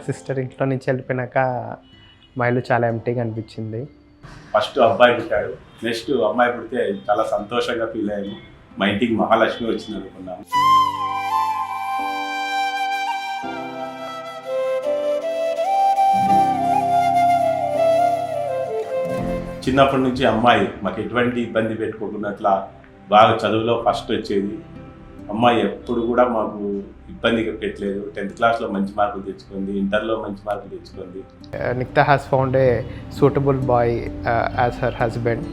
Sister ఇంట్లో నుంచి వెళ్ళిపోయినాక మా ఇల్లు చాలా ఎంటీగా అనిపించింది. ఫస్ట్ అబ్బాయి పుట్టాడు, నెక్స్ట్ అమ్మాయి పుడితే చాలా సంతోషంగా ఫీల్ అయ్యాము. మా ఇంటికి మహాలక్ష్మి వచ్చింది అనుకున్నాము. చిన్నప్పటి నుంచి అమ్మాయి మాకు ఎటువంటి ఇబ్బంది పెట్టుకోకున్నట్లా బాగా చదువులో ఫస్ట్ వచ్చేది. అమ్మాయి ఎప్పుడు కూడా మాకు ఇబ్బంది పెట్టలేదు. 10th క్లాస్లో మంచి మార్కులు తెచ్చుకుంది, ఇంటర్లో మంచి మార్కులు తెచ్చుకుంది. Nikita has found a suitable boy as her husband.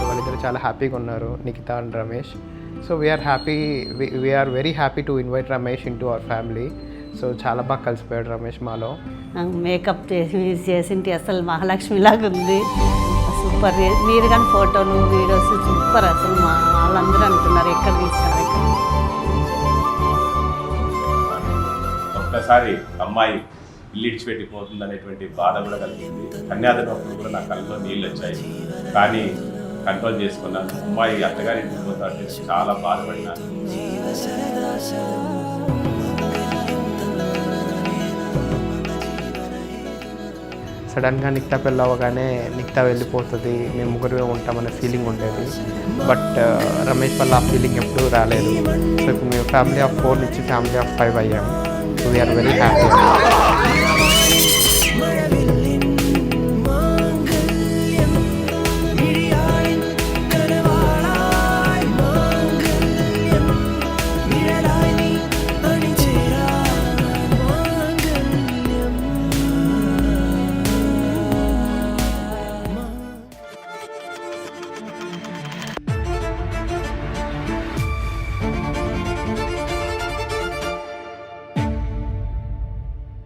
వాళ్ళిద్దరు చాలా హ్యాపీగా ఉన్నారు, Nikhita and Ramesh. So we are very happy to invite Ramesh into our family. So చాలా బాగా కలిసిపోయాడు రమేష్ మాలో. మేకప్ చేసింటి అసలు మహాలక్ష్మిలాగా ఉంది, సూపర్. మీరు కానీ ఫోటోలు వీడియోస్ సూపర్. అసలు మా వాళ్ళందరూ అంటున్నారు ఎక్కడ తీస్తారు. ఒక్కసారి అమ్మాయి ఇల్లు ఇడిచిపెట్టిపోతుంది అనేటువంటి బాధ కూడా కలిగింది. కన్యాదానప్పుడు కూడా నా కళ్ళలో నీళ్ళు వచ్చాయి, కానీ కంట్రోల్ చేసుకున్నాను. అమ్మాయి అత్తగారి ఇంటికి పోతా అంటే చాలా బాధపడినా. సడన్గా నిక్తా పెళ్ళి అవ్వగానే నిక్తా వెళ్ళిపోతుంది, మేము ముగ్గురు ఉంటామనే ఫీలింగ్ ఉండేది. బట్ రమేష్ వల్ల ఆ ఫీలింగ్ ఎప్పుడూ రాలేదు. సో ఇప్పుడు మేము ఫ్యామిలీ ఆఫ్ 4 నుంచి ఫ్యామిలీ ఆఫ్ 5 అయ్యాము. So we are very happy.